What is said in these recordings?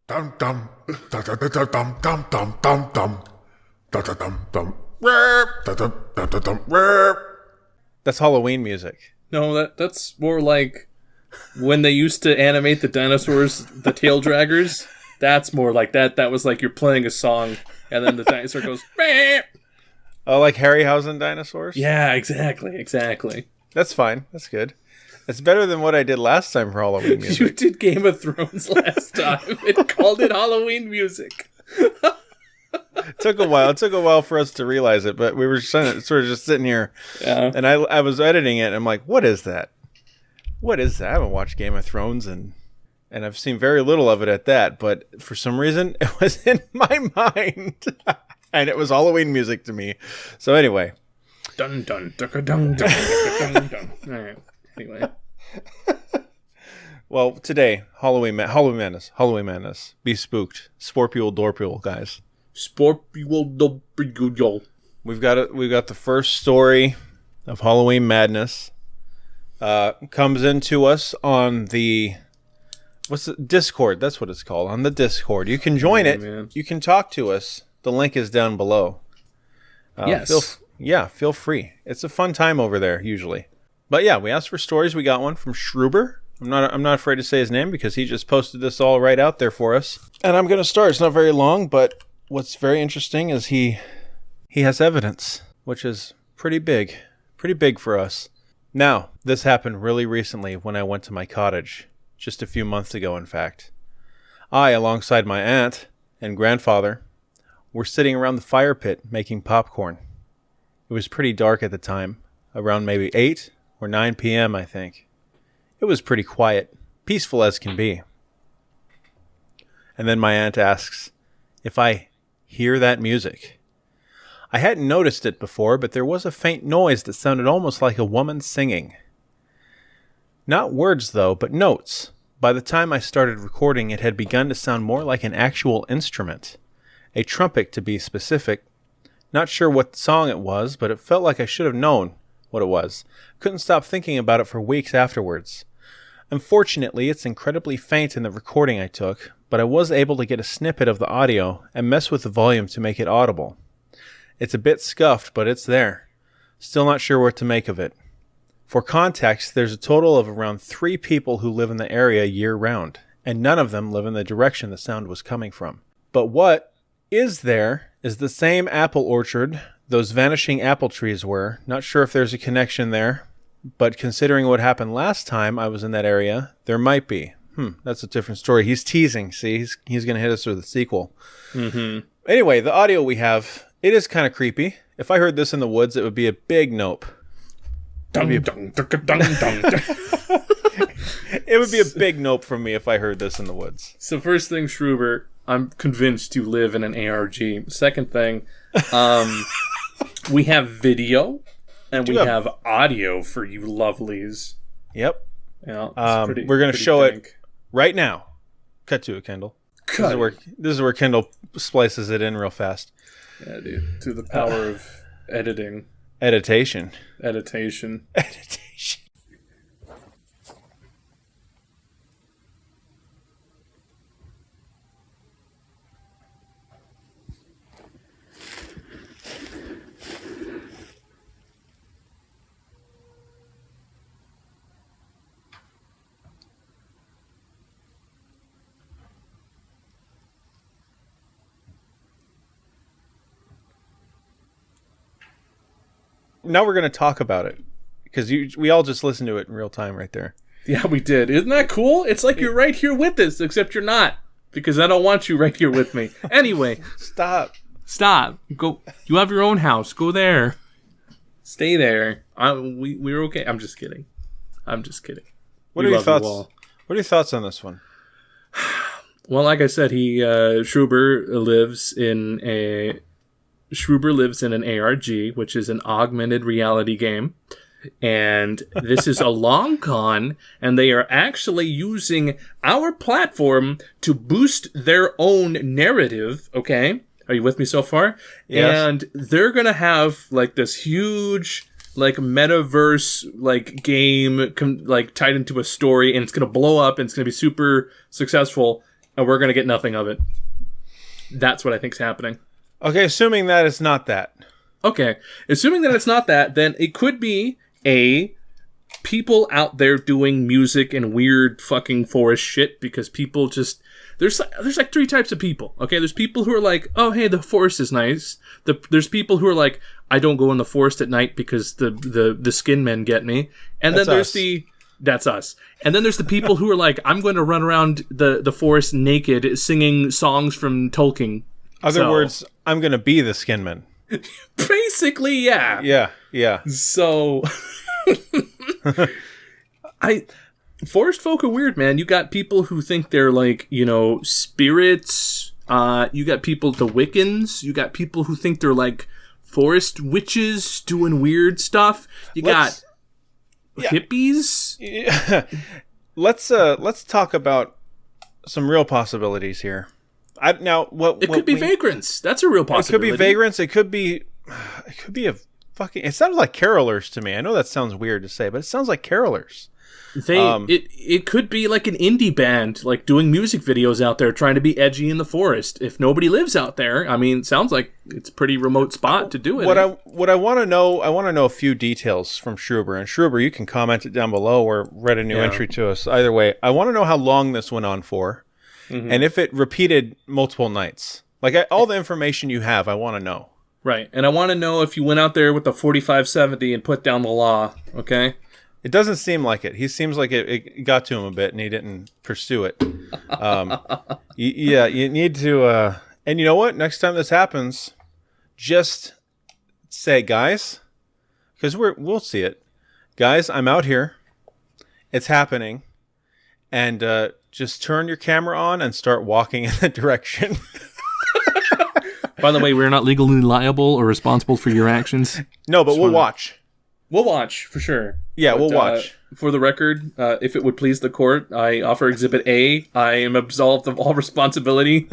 Dum dum da da da da dum dum dum dum dum da da dum dum da da da da dum. That's Halloween music. No, that's more like when they used to animate the dinosaurs, the tail draggers. That's more like that. That was like you're playing a song, and then the dinosaur goes. Bah! Oh, like Harryhausen dinosaurs? Yeah, exactly. That's fine. That's good. It's better than what I did last time for Halloween music. You did Game of Thrones last time. It called it Halloween music. It took a while. It took a while for us to realize it, but we were sort of just sitting here, and I was editing it, and I'm like, what is that? What is that? I haven't watched Game of Thrones, and I've seen very little of it at that, but for some reason, it was in my mind, and it was Halloween music to me. So anyway. Dun dun dun dun dun dun dun. All right. Anyway. Well, today, Halloween Madness. Be spooked. Sporpule Dorpule, guys. Sporpule Dorpule. We've got the first story of Halloween Madness. Comes into us on the Discord. That's what it's called, on the Discord. You can join it. Man. You can talk to us. The link is down below. Yes. Feel free. It's a fun time over there usually. But yeah, we asked for stories. We got one from Schruber. I'm not afraid to say his name because he just posted this all right out there for us. And I'm going to start. It's not very long, but what's very interesting is he has evidence, which is pretty big for us. Now, this happened really recently when I went to my cottage, just a few months ago, in fact. I, alongside my aunt and grandfather, were sitting around the fire pit making popcorn. It was pretty dark at the time, around maybe 8 or 9 p.m., I think. It was pretty quiet, peaceful as can be. And then my aunt asks if I hear that music. I hadn't noticed it before, but there was a faint noise that sounded almost like a woman singing. Not words, though, but notes. By the time I started recording, it had begun to sound more like an actual instrument. A trumpet, to be specific. Not sure what song it was, but it felt like I should have known what it was. Couldn't stop thinking about it for weeks afterwards. Unfortunately, it's incredibly faint in the recording I took, but I was able to get a snippet of the audio and mess with the volume to make it audible. It's a bit scuffed, but it's there. Still not sure what to make of it. For context, there's a total of around 3 people who live in the area year-round, and none of them live in the direction the sound was coming from. But what is there is the same apple orchard those vanishing apple trees were. Not sure if there's a connection there, but considering what happened last time I was in that area, there might be. That's a different story. He's teasing, see? He's going to hit us with a sequel. Mm-hmm. Anyway, the audio we have, it is kind of creepy. If I heard this in the woods, it would be a big nope. It would be a big nope from me if I heard this in the woods. So first thing, Schruber, I'm convinced you live in an ARG. Second thing, we have video and we have audio for you lovelies. Yep. Yeah, we're going to show it right now. Cut to it, Kendall. This is where Kendall splices it in real fast. Yeah, dude. To the power of editing. Editation. Now we're going to talk about it because we all just listened to it in real time right there. Yeah, we did. Isn't that cool? It's like you're right here with us, except you're not because I don't want you right here with me. Anyway, Stop. Go. You have your own house. Go there. Stay there. We're okay. I'm just kidding. What are your thoughts? What are your thoughts on this one? Well, like I said, Schruber lives in an ARG, which is an augmented reality game. And this is a long con, and they are actually using our platform to boost their own narrative, okay? Are you with me so far? Yes. And they're going to have, like, this huge, like, metaverse, like, game, like, tied into a story, and it's going to blow up, and it's going to be super successful. and we're going to get nothing of it. That's what I think's happening. Okay, assuming that it's not that. Okay, assuming that it's not that, then it could be people out there doing music and weird fucking forest shit because people just there's like three types of people. Okay, there's people who are like, oh hey, the forest is nice. There's people who are like, I don't go in the forest at night because the skin men get me. And That's then there's us. that's us. And then there's the people who are like, I'm going to run around the forest naked singing songs from Tolkien. Other So- words, I'm going to be the Skinman. Basically, yeah. Yeah. So, forest folk are weird, man. You got people who think they're like, spirits. You got people, the Wiccans. You got people who think they're like forest witches doing weird stuff. You Let's- got hippies. Let's talk about some real possibilities here. It could be vagrants. That's a real It could possibility. be vagrants. It could be a fucking. It sounds like carolers to me. I know that sounds weird to say, but it sounds like carolers. It could be like an indie band, like doing music videos out there, trying to be edgy in the forest. If nobody lives out there, I mean, it sounds like it's a pretty remote spot to do it. What I want to know, I want to know a few details from Schruber. And Schruber, you can comment it down below or write a new entry to us. Either way, I want to know how long this went on for, and if it repeated multiple nights. Like all the information you have, I want to know. Right, and I want to know if you went out there with the 4570 and put down the law. Okay. It doesn't seem like it. He seems like it got to him a bit, and he didn't pursue it. You need to. And you know what? Next time this happens, just say, guys, because we'll see it. Guys, I'm out here. It's happening, and just turn your camera on and start walking in that direction. By the way, we're not legally liable or responsible for your actions. No, but we'll watch. We'll watch for sure. Yeah, But, we'll watch. For the record, if it would please the court, I offer Exhibit A. I am absolved of all responsibility.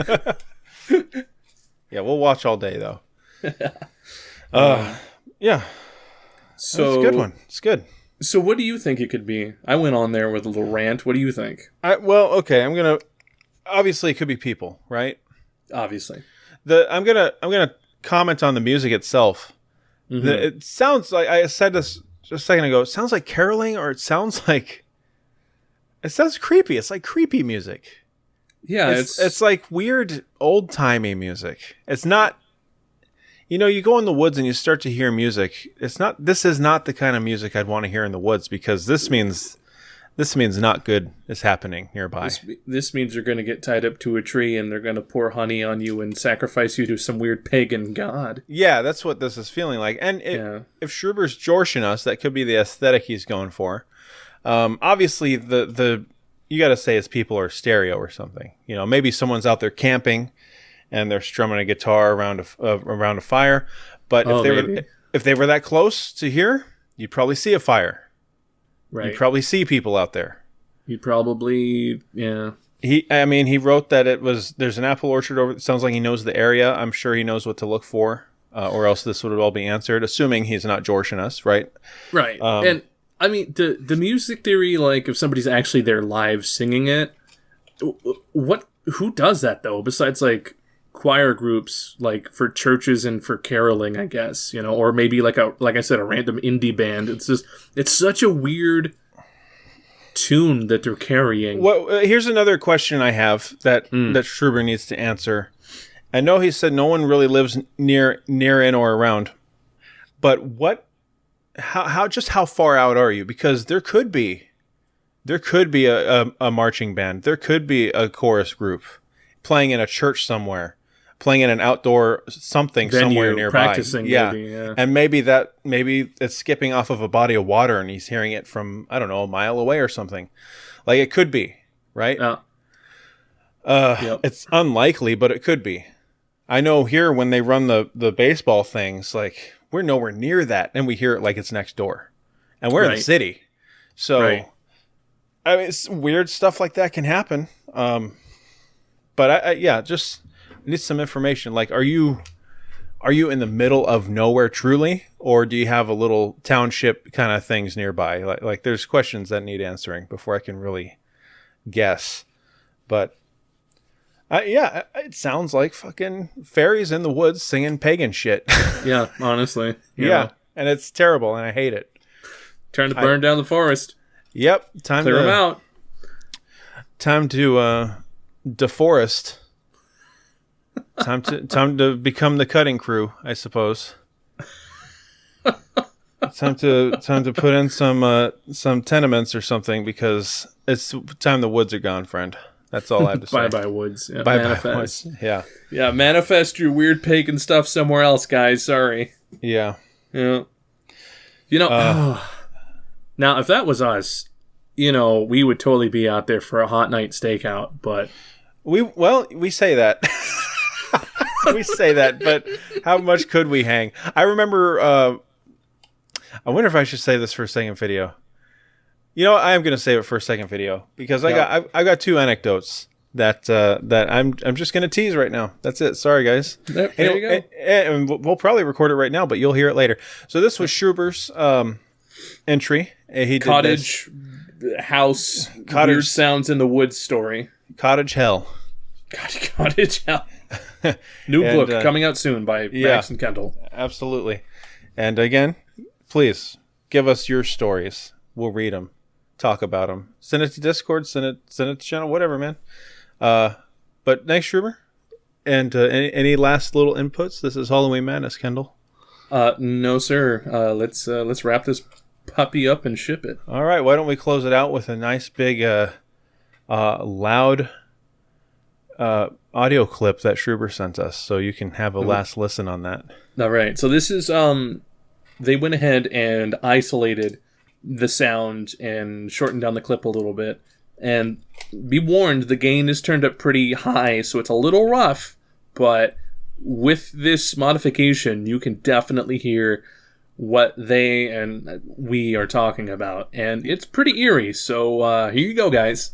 Yeah, we'll watch all day though. Yeah, So it's a good one. It's good. So what do you think it could be? I went on there with a little rant. What do you think? Well, okay. Obviously, it could be people, right? Obviously. I'm gonna comment on the music itself. It sounds like, I said this just a second ago, it sounds like caroling, or it sounds creepy. It's like creepy music. Yeah, It's like weird old timey music. It's not, you go in the woods and you start to hear music. This is not the kind of music I'd want to hear in the woods, because this means not good is happening nearby. This means you're going to get tied up to a tree and they're going to pour honey on you and sacrifice you to some weird pagan god. Yeah, that's what this is feeling like. And if Schruber's joshing us, that could be the aesthetic he's going for. Obviously, the you got to say his people are stereo or something. Maybe someone's out there camping and they're strumming a guitar around a fire. But if they were that close to here, you'd probably see a fire. Right. You'd probably see people out there. You'd probably, yeah. He wrote that there's an apple orchard over. It sounds like he knows the area. I'm sure he knows what to look for, or else this would all be answered, assuming he's not joshing us, right? Right. And I mean, the music theory, like if somebody's actually there live singing it, who does that though? Besides like choir groups, like for churches and for caroling, I guess, or maybe like I said, a random indie band. It's such a weird tune that they're carrying. Well, here's another question I have that Schruber needs to answer. I know he said no one really lives near in or around, but how far out are you? Because there could be a marching band, there could be a chorus group playing in a church somewhere, playing in an outdoor something Venue, somewhere nearby. practicing, maybe, yeah. And maybe it's skipping off of a body of water and he's hearing it from, I don't know, a mile away or something. Like it could be, right? Yep. It's unlikely, but it could be. I know here when they run the baseball things, like we're nowhere near that, and we hear it like it's next door, and we're in the city. So, I mean, it's weird stuff like that can happen. But I just need some information. Like, are you in the middle of nowhere truly, or do you have a little township kind of things nearby? Like there's questions that need answering before I can really guess. But Yeah, it sounds like fucking fairies in the woods singing pagan shit. Yeah, honestly. Yeah, and it's terrible, and I hate it. Trying to burn down the forest. Yep, time Clear to them out. Time to deforest. Time to become the cutting crew, I suppose. Time to put in some tenements or something, because it's time the woods are gone, friend. That's all I have to say. Bye woods. Yeah, Bye manifest. woods. Yeah. Yeah, manifest your weird pagan stuff somewhere else, guys. Sorry. Yeah. Yeah. You know, now if that was us, you know, we would totally be out there for a hot night stakeout, but we say that. We say that, but how much could we hang? I remember I wonder if I should say this for a second video. You know, I am going to save it for a second video, because I got two anecdotes that I'm just going to tease right now. That's it. Sorry, guys. there you go. And we'll probably record it right now, but you'll hear it later. So this was Schruber's entry. He did Cottage house, weird sounds in the woods story. Cottage Hell. Cottage hell. New book coming out soon by Max and Kendall. Absolutely. And again, please give us your stories. We'll read them, talk about them. Send it to Discord, send it to channel, whatever, man. But thanks, Schruber. And any last little inputs? This is Halloween Madness, Kendall. No, sir. Let's wrap this puppy up and ship it. All right. Why don't we close it out with a nice big loud audio clip that Schruber sent us, so you can have a last listen on that. All right. So this is they went ahead and isolated the sound and shortened down the clip a little bit. And be warned, the gain is turned up pretty high, so it's a little rough, but with this modification, you can definitely hear what they and we are talking about. And it's pretty eerie, so here you go, guys.